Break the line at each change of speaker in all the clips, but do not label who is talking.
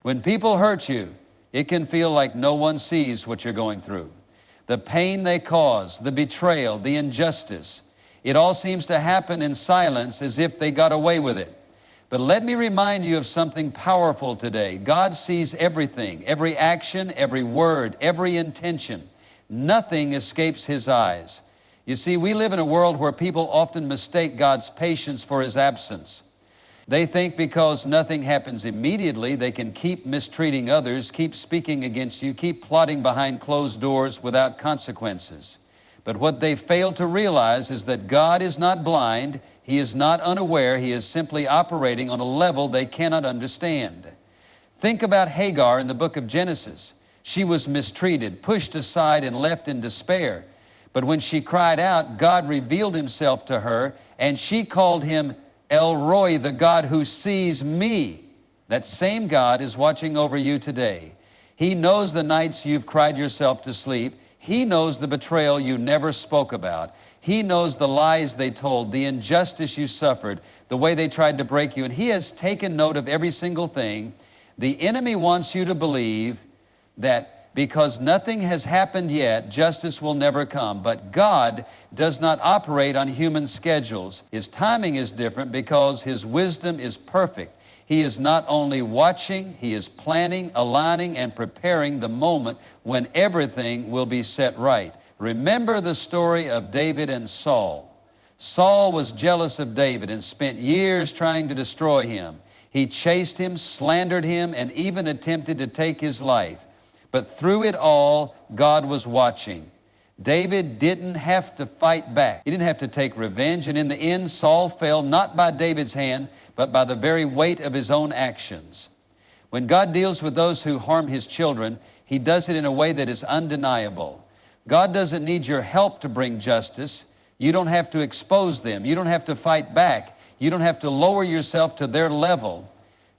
When people hurt you, it can feel like no one sees what you're going through. The pain they cause, the betrayal, the injustice, it all seems to happen in silence as if they got away with it. But let me remind you of something powerful today. God sees everything, every action, every word, every intention. Nothing escapes His eyes. You see, we live in a world where people often mistake God's patience for His absence. They think because nothing happens immediately, they can keep mistreating others, keep speaking against you, keep plotting behind closed doors without consequences. But what they fail to realize is that God is not blind, He is not unaware, He is simply operating on a level they cannot understand. Think about Hagar in the book of Genesis. She was mistreated, pushed aside, and left in despair. But when she cried out, God revealed Himself to her, and she called Him El Roi, the God who sees me. That same God is watching over you today. He knows the nights you've cried yourself to sleep. He knows the betrayal you never spoke about. He knows the lies they told, the injustice you suffered, the way they tried to break you. And He has taken note of every single thing. The enemy wants you to believe that because nothing has happened yet, justice will never come. But God does not operate on human schedules. His timing is different because His wisdom is perfect. He is not only watching, He is planning, aligning, and preparing the moment when everything will be set right. Remember the story of David and Saul. Saul was jealous of David and spent years trying to destroy him. He chased him, slandered him, and even attempted to take his life. But through it all, God was watching. David didn't have to fight back. He didn't have to take revenge. And in the end, Saul fell not by David's hand, but by the very weight of his own actions. When God deals with those who harm His children, He does it in a way that is undeniable. God doesn't need your help to bring justice. You don't have to expose them. You don't have to fight back. You don't have to lower yourself to their level.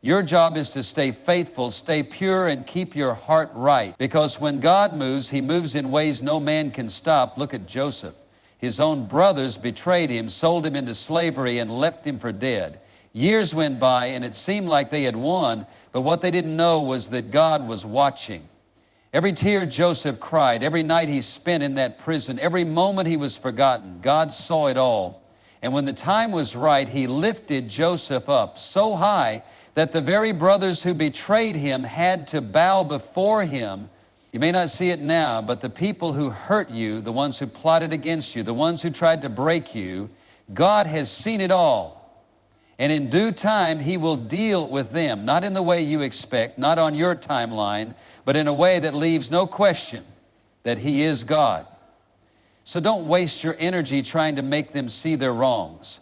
Your job is to stay faithful, stay pure, and keep your heart right. Because when God moves, He moves in ways no man can stop. Look at Joseph. His own brothers betrayed him, sold him into slavery, and left him for dead. Years went by, and it seemed like they had won, but what they didn't know was that God was watching. Every tear Joseph cried, every night he spent in that prison, every moment he was forgotten, God saw it all. And when the time was right, He lifted Joseph up so high that the very brothers who betrayed him had to bow before him. You may not see it now, but the people who hurt you, the ones who plotted against you, the ones who tried to break you, God has seen it all. And in due time, He will deal with them, not in the way you expect, not on your timeline, but in a way that leaves no question that He is God. So don't waste your energy trying to make them see their wrongs.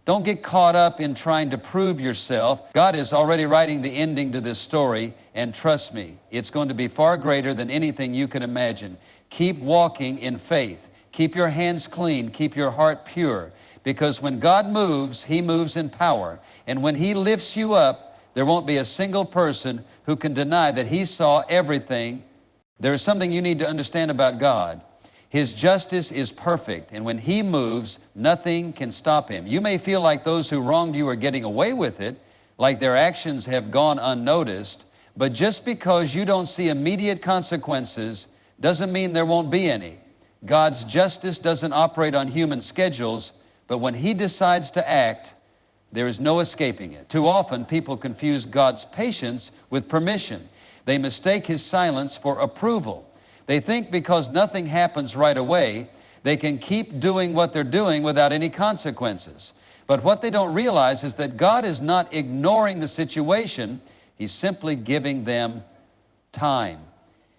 Don't get caught up in trying to prove yourself. God is already writing the ending to this story, and trust me, it's going to be far greater than anything you can imagine. Keep walking in faith. Keep your hands clean. Keep your heart pure. Because when God moves, He moves in power. And when He lifts you up, there won't be a single person who can deny that He saw everything. There is something you need to understand about God. His justice is perfect, and when He moves, nothing can stop Him. You may feel like those who wronged you are getting away with it, like their actions have gone unnoticed, but just because you don't see immediate consequences doesn't mean there won't be any. God's justice doesn't operate on human schedules, but when He decides to act, there is no escaping it. Too often, people confuse God's patience with permission. They mistake His silence for approval. They think because nothing happens right away, they can keep doing what they're doing without any consequences. But what they don't realize is that God is not ignoring the situation. He's simply giving them time.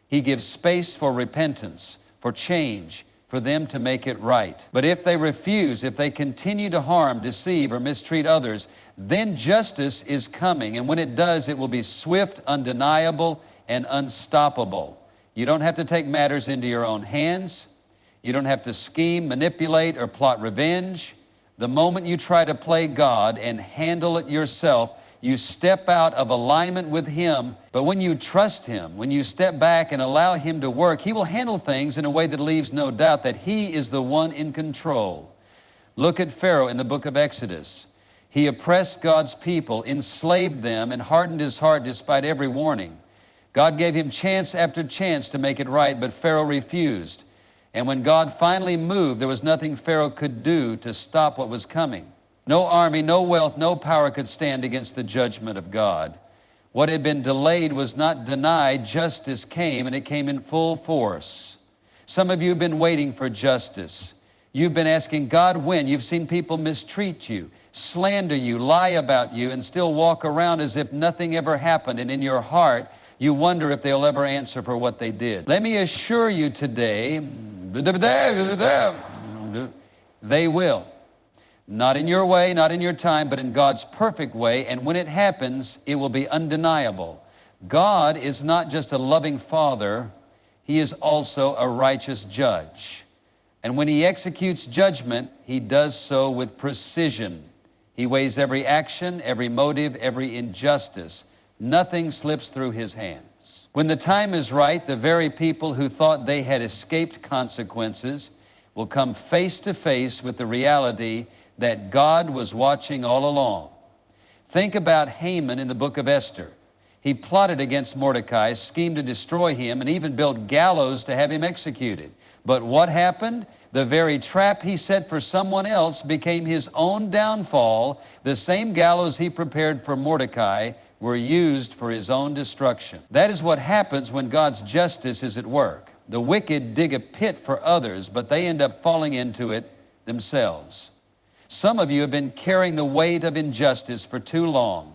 He gives space for repentance, for change, for them to make it right. But if they refuse, if they continue to harm, deceive, or mistreat others, then justice is coming. And when it does, it will be swift, undeniable, and unstoppable. You don't have to take matters into your own hands. You don't have to scheme, manipulate, or plot revenge. The moment you try to play God and handle it yourself, you step out of alignment with Him. But when you trust Him, when you step back and allow Him to work, He will handle things in a way that leaves no doubt that He is the one in control. Look at Pharaoh in the book of Exodus. He oppressed God's people, enslaved them, and hardened his heart despite every warning. God gave him chance after chance to make it right, but Pharaoh refused. And when God finally moved, there was nothing Pharaoh could do to stop what was coming. No army, no wealth, no power could stand against the judgment of God. What had been delayed was not denied. Justice came, and it came in full force. Some of you have been waiting for justice. You've been asking God when. You've seen people mistreat you, slander you, lie about you, and still walk around as if nothing ever happened. And in your heart, you wonder if they'll ever answer for what they did. Let me assure you today, they will. Not in your way, not in your time, but in God's perfect way. And when it happens, it will be undeniable. God is not just a loving Father, He is also a righteous judge. And when He executes judgment, He does so with precision. He weighs every action, every motive, every injustice. Nothing slips through His hands. When the time is right, the very people who thought they had escaped consequences will come face to face with the reality that God was watching all along. Think about Haman in the book of Esther. He plotted against Mordecai, schemed to destroy him, and even built gallows to have him executed. But what happened? The very trap he set for someone else became his own downfall. The same gallows he prepared for Mordecai were used for his own destruction. That is what happens when God's justice is at work. The wicked dig a pit for others, but they end up falling into it themselves. Some of you have been carrying the weight of injustice for too long.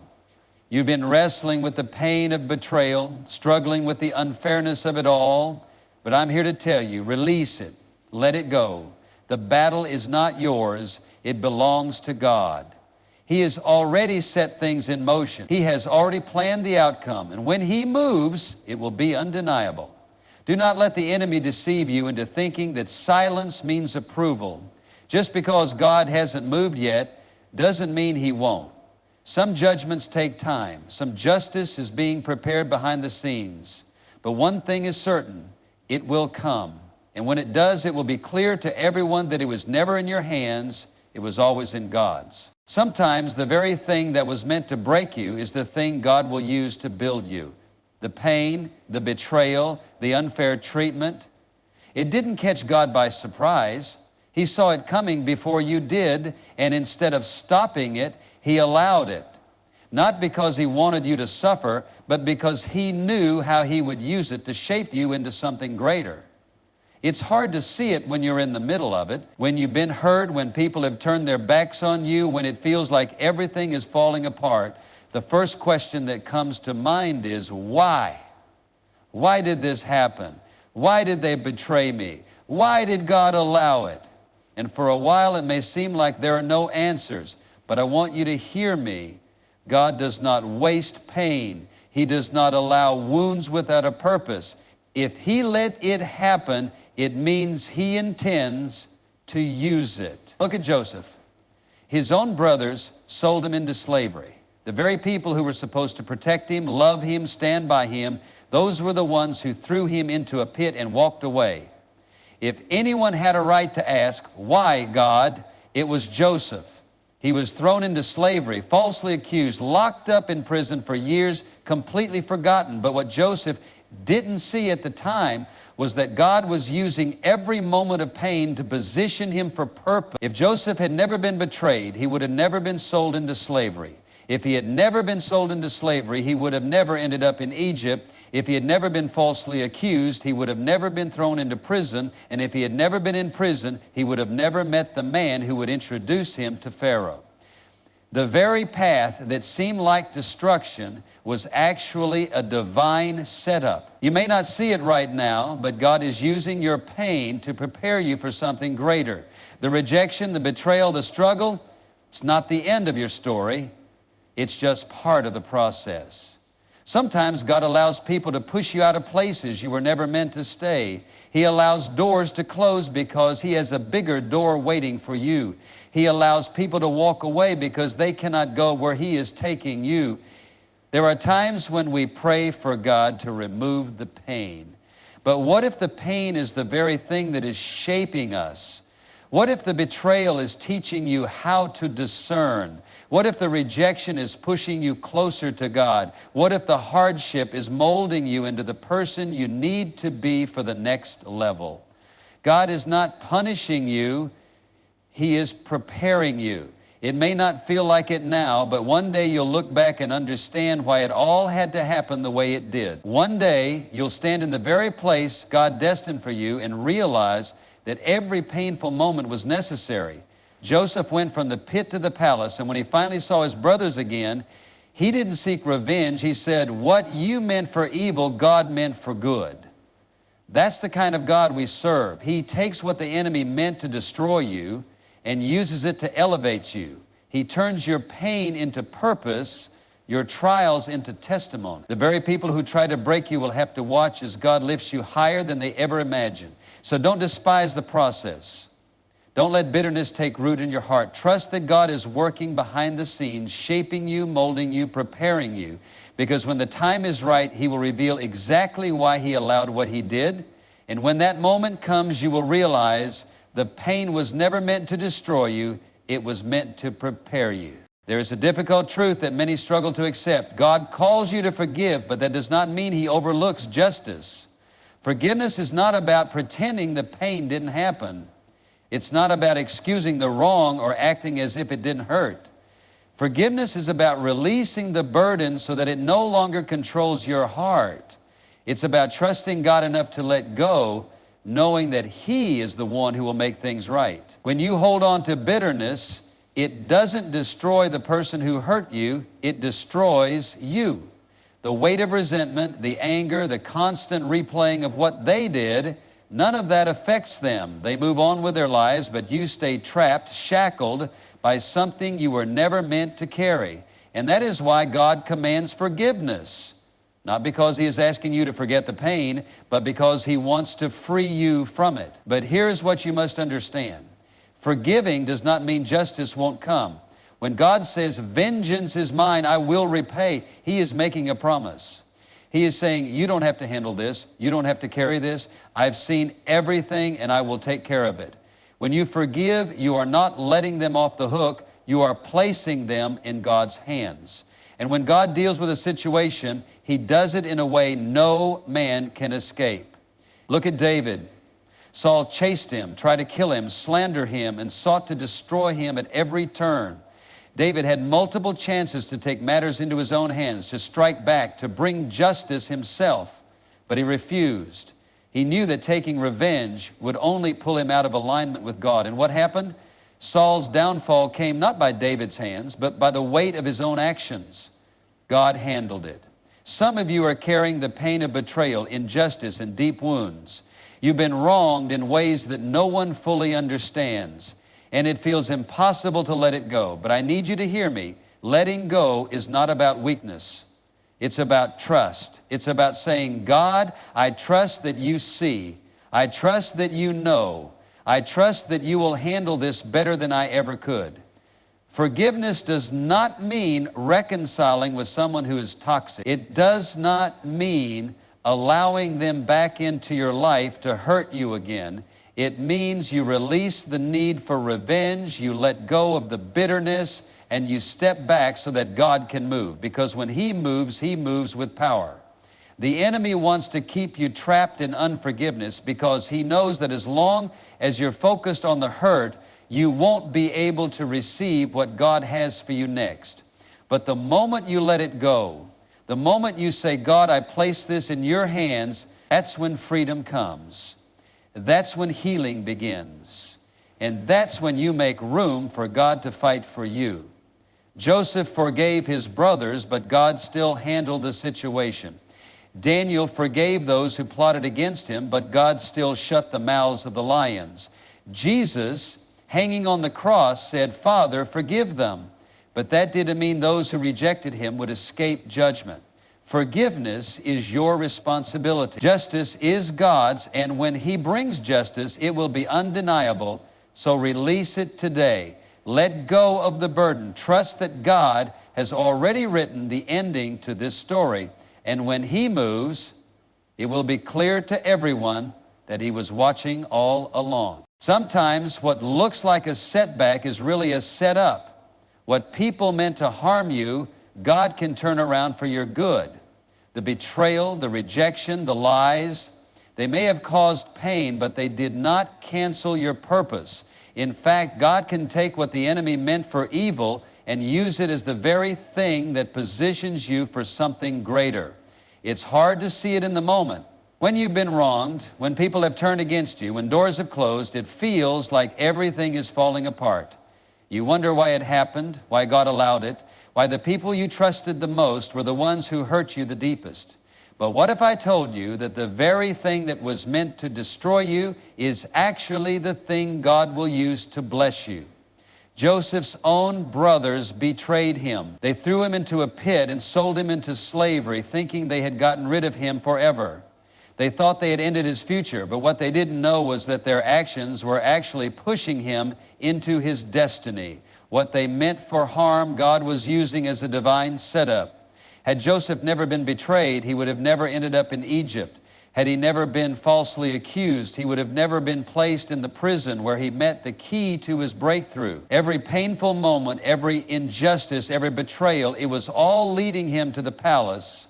You've been wrestling with the pain of betrayal, struggling with the unfairness of it all. But I'm here to tell you, release it. Let it go. The battle is not yours. It belongs to God. He has already set things in motion. He has already planned the outcome. And when He moves, it will be undeniable. Do not let the enemy deceive you into thinking that silence means approval. Just because God hasn't moved yet doesn't mean He won't. Some judgments take time. Some justice is being prepared behind the scenes. But one thing is certain, it will come. And when it does, it will be clear to everyone that it was never in your hands, it was always in God's. Sometimes the very thing that was meant to break you is the thing God will use to build you. The pain, the betrayal, the unfair treatment. It didn't catch God by surprise. He saw it coming before you did, and instead of stopping it, He allowed it. Not because He wanted you to suffer, but because He knew how He would use it to shape you into something greater. It's hard to see it when you're in the middle of it, when you've been hurt, when people have turned their backs on you, when it feels like everything is falling apart. The first question that comes to mind is, why? Why did this happen? Why did they betray me? Why did God allow it? And for a while it may seem like there are no answers, but I want you to hear me. God does not waste pain. He does not allow wounds without a purpose. If He let it happen, it means He intends to use it. Look at Joseph. His own brothers sold him into slavery. The very people who were supposed to protect him, love him, stand by him, those were the ones who threw him into a pit and walked away. If anyone had a right to ask, why, God, it was Joseph. He was thrown into slavery, falsely accused, locked up in prison for years, completely forgotten. But what Joseph didn't see at the time was that God was using every moment of pain to position him for purpose. If Joseph had never been betrayed, he would have never been sold into slavery. If he had never been sold into slavery, he would have never ended up in Egypt. If he had never been falsely accused, he would have never been thrown into prison. And if he had never been in prison, he would have never met the man who would introduce him to Pharaoh. The very path that seemed like destruction was actually a divine setup. You may not see it right now, but God is using your pain to prepare you for something greater. The rejection, the betrayal, the struggle, it's not the end of your story. It's just part of the process. Sometimes God allows people to push you out of places you were never meant to stay. He allows doors to close because He has a bigger door waiting for you. He allows people to walk away because they cannot go where He is taking you. There are times when we pray for God to remove the pain. But what if the pain is the very thing that is shaping us? What if the betrayal is teaching you how to discern? What if the rejection is pushing you closer to God? What if the hardship is molding you into the person you need to be for the next level? God is not punishing you, He is preparing you. It may not feel like it now, but one day you'll look back and understand why it all had to happen the way it did. One day you'll stand in the very place God destined for you and realize that every painful moment was necessary. Joseph went from the pit to the palace, and when he finally saw his brothers again, he didn't seek revenge. He said, "What you meant for evil, God meant for good." That's the kind of God we serve. He takes what the enemy meant to destroy you and uses it to elevate you. He turns your pain into purpose, your trials into testimony. The very people who try to break you will have to watch as God lifts you higher than they ever imagined. So don't despise the process. Don't let bitterness take root in your heart. Trust that God is working behind the scenes, shaping you, molding you, preparing you, because when the time is right, He will reveal exactly why He allowed what He did. And when that moment comes, you will realize the pain was never meant to destroy you. It was meant to prepare you. There is a difficult truth that many struggle to accept. God calls you to forgive, but that does not mean He overlooks justice. Forgiveness is not about pretending the pain didn't happen. It's not about excusing the wrong or acting as if it didn't hurt. Forgiveness is about releasing the burden so that it no longer controls your heart. It's about trusting God enough to let go, knowing that He is the one who will make things right. When you hold on to bitterness, it doesn't destroy the person who hurt you, it destroys you. The weight of resentment, the anger, the constant replaying of what they did, none of that affects them. They move on with their lives, but you stay trapped, shackled by something you were never meant to carry. And that is why God commands forgiveness. Not because He is asking you to forget the pain, but because He wants to free you from it. But here's what you must understand. Forgiving does not mean justice won't come. When God says, "Vengeance is mine, I will repay," He is making a promise. He is saying, you don't have to handle this. You don't have to carry this. I've seen everything and I will take care of it. When you forgive, you are not letting them off the hook. You are placing them in God's hands. And when God deals with a situation, He does it in a way no man can escape. Look at David. Saul chased him, tried to kill him, slander him, and sought to destroy him at every turn. David had multiple chances to take matters into his own hands, to strike back, to bring justice himself, but he refused. He knew that taking revenge would only pull him out of alignment with God. And what happened? Saul's downfall came not by David's hands, but by the weight of his own actions. God handled it. Some of you are carrying the pain of betrayal, injustice, and deep wounds. You've been wronged in ways that no one fully understands, and it feels impossible to let it go. But I need you to hear me. Letting go is not about weakness. It's about trust. It's about saying, God, I trust that you see. I trust that you know. I trust that you will handle this better than I ever could. Forgiveness does not mean reconciling with someone who is toxic. It does not mean allowing them back into your life to hurt you again. It means you release the need for revenge, you let go of the bitterness, and you step back so that God can move. Because when He moves with power. The enemy wants to keep you trapped in unforgiveness because he knows that as long as you're focused on the hurt, you won't be able to receive what God has for you next. But the moment you let it go, the moment you say, God, I place this in your hands, that's when freedom comes. That's when healing begins. And that's when you make room for God to fight for you. Joseph forgave his brothers, but God still handled the situation. Daniel forgave those who plotted against him, but God still shut the mouths of the lions. Jesus, hanging on the cross, said, Father, forgive them. But that didn't mean those who rejected Him would escape judgment. Forgiveness is your responsibility. Justice is God's, and when He brings justice, it will be undeniable. So release it today. Let go of the burden. Trust that God has already written the ending to this story. And when He moves, it will be clear to everyone that He was watching all along. Sometimes what looks like a setback is really a setup. What people meant to harm you, God can turn around for your good. The betrayal, the rejection, the lies, they may have caused pain, but they did not cancel your purpose. In fact, God can take what the enemy meant for evil and use it as the very thing that positions you for something greater. It's hard to see it in the moment. When you've been wronged, when people have turned against you, when doors have closed, it feels like everything is falling apart. You wonder why it happened, why God allowed it, why the people you trusted the most were the ones who hurt you the deepest. But what if I told you that the very thing that was meant to destroy you is actually the thing God will use to bless you? Joseph's own brothers betrayed him. They threw him into a pit and sold him into slavery, thinking they had gotten rid of him forever. They thought they had ended his future, but what they didn't know was that their actions were actually pushing him into his destiny. What they meant for harm, God was using as a divine setup. Had Joseph never been betrayed, he would have never ended up in Egypt. Had he never been falsely accused, he would have never been placed in the prison where he met the key to his breakthrough. Every painful moment, every injustice, every betrayal, it was all leading him to the palace.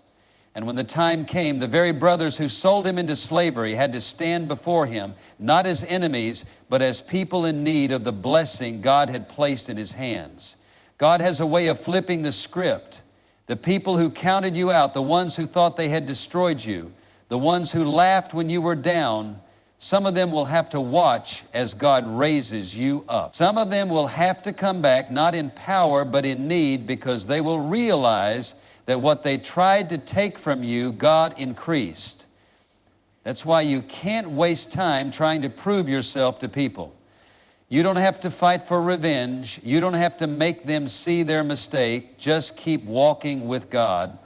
And when the time came, the very brothers who sold him into slavery had to stand before him, not as enemies, but as people in need of the blessing God had placed in his hands. God has a way of flipping the script. The people who counted you out, the ones who thought they had destroyed you, the ones who laughed when you were down, some of them will have to watch as God raises you up. Some of them will have to come back, not in power, but in need, because they will realize that what they tried to take from you, God increased. That's why you can't waste time trying to prove yourself to people. You don't have to fight for revenge. You don't have to make them see their mistake. Just keep walking with God,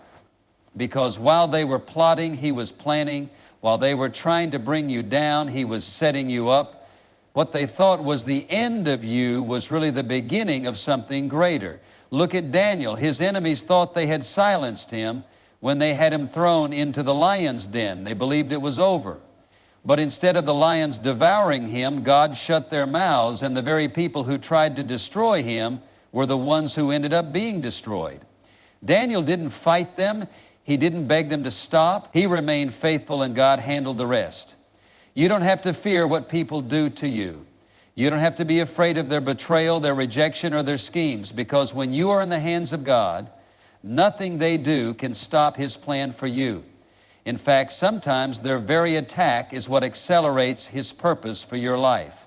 because while they were plotting, He was planning. While they were trying to bring you down, He was setting you up. What they thought was the end of you was really the beginning of something greater. Look at Daniel. His enemies thought they had silenced him when they had him thrown into the lion's den. They believed it was over. But instead of the lions devouring him, God shut their mouths, and the very people who tried to destroy him were the ones who ended up being destroyed. Daniel didn't fight them. He didn't beg them to stop. He remained faithful, and God handled the rest. You don't have to fear what people do to you. You don't have to be afraid of their betrayal, their rejection, or their schemes, because when you are in the hands of God, nothing they do can stop His plan for you. In fact, sometimes their very attack is what accelerates His purpose for your life.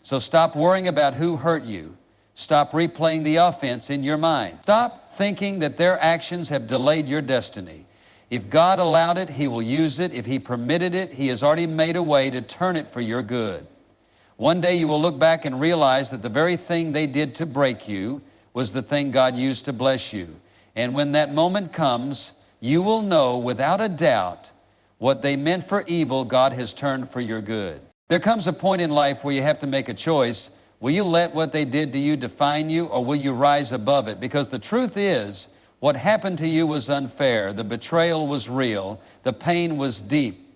So stop worrying about who hurt you. Stop replaying the offense in your mind. Stop thinking that their actions have delayed your destiny. If God allowed it, He will use it. If He permitted it, He has already made a way to turn it for your good. One day you will look back and realize that the very thing they did to break you was the thing God used to bless you. And when that moment comes, you will know without a doubt what they meant for evil, God has turned for your good. There comes a point in life where you have to make a choice. Will you let what they did to you define you, or will you rise above it? Because the truth is, what happened to you was unfair. The betrayal was real. The pain was deep.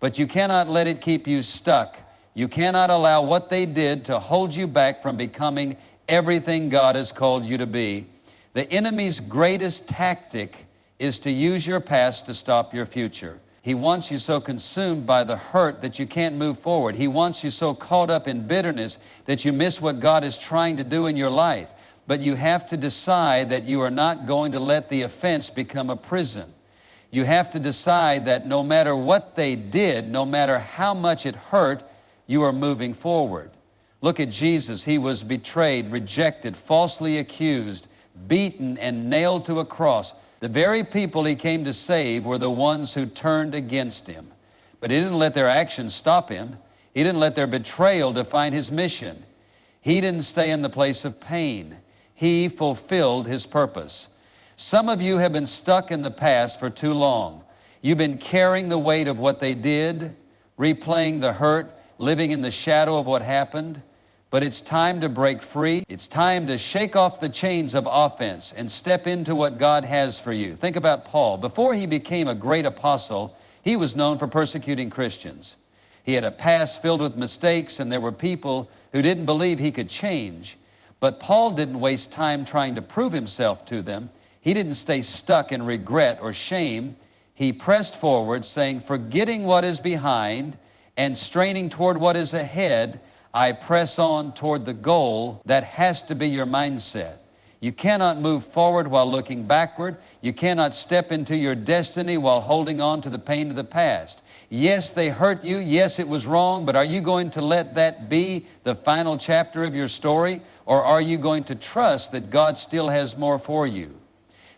But you cannot let it keep you stuck. You cannot allow what they did to hold you back from becoming everything God has called you to be. The enemy's greatest tactic is to use your past to stop your future. He wants you so consumed by the hurt that you can't move forward. He wants you so caught up in bitterness that you miss what God is trying to do in your life. But you have to decide that you are not going to let the offense become a prison. You have to decide that no matter what they did, no matter how much it hurt, you are moving forward. Look at Jesus. He was betrayed, rejected, falsely accused, beaten, and nailed to a cross. The very people He came to save were the ones who turned against Him. But He didn't let their actions stop Him. He didn't let their betrayal define His mission. He didn't stay in the place of pain. He fulfilled His purpose. Some of you have been stuck in the past for too long. You've been carrying the weight of what they did, replaying the hurt, living in the shadow of what happened. But it's time to break free. It's time to shake off the chains of offense and step into what God has for you. Think about Paul. Before he became a great apostle, he was known for persecuting Christians. He had a past filled with mistakes, and there were people who didn't believe he could change. But Paul didn't waste time trying to prove himself to them. He didn't stay stuck in regret or shame. He pressed forward, saying, "Forgetting what is behind and straining toward what is ahead, I press on toward the goal." That has to be your mindset. You cannot move forward while looking backward. You cannot step into your destiny while holding on to the pain of the past. Yes, they hurt you. Yes, it was wrong, but are you going to let that be the final chapter of your story? Or are you going to trust that God still has more for you?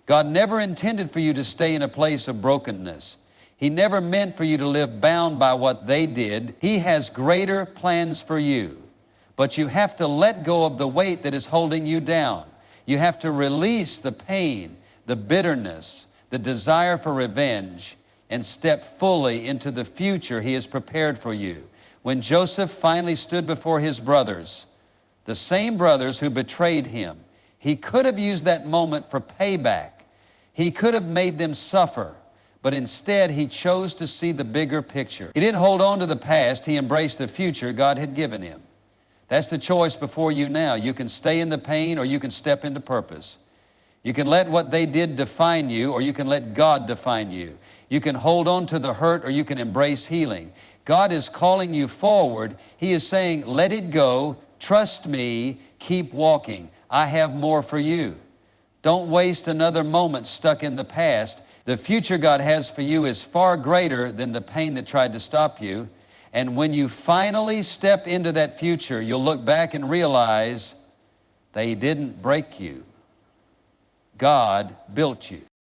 God never intended for you to stay in a place of brokenness. He never meant for you to live bound by what they did. He has greater plans for you. But you have to let go of the weight that is holding you down. You have to release the pain, the bitterness, the desire for revenge, and step fully into the future He has prepared for you. When Joseph finally stood before his brothers, the same brothers who betrayed him, he could have used that moment for payback. He could have made them suffer, but instead he chose to see the bigger picture. He didn't hold on to the past. He embraced the future God had given him. That's the choice before you now. You can stay in the pain, or you can step into purpose. You can let what they did define you, or you can let God define you. You can hold on to the hurt, or you can embrace healing. God is calling you forward. He is saying, let it go, trust me, keep walking. I have more for you. Don't waste another moment stuck in the past. The future God has for you is far greater than the pain that tried to stop you. And when you finally step into that future, you'll look back and realize they didn't break you. God built you.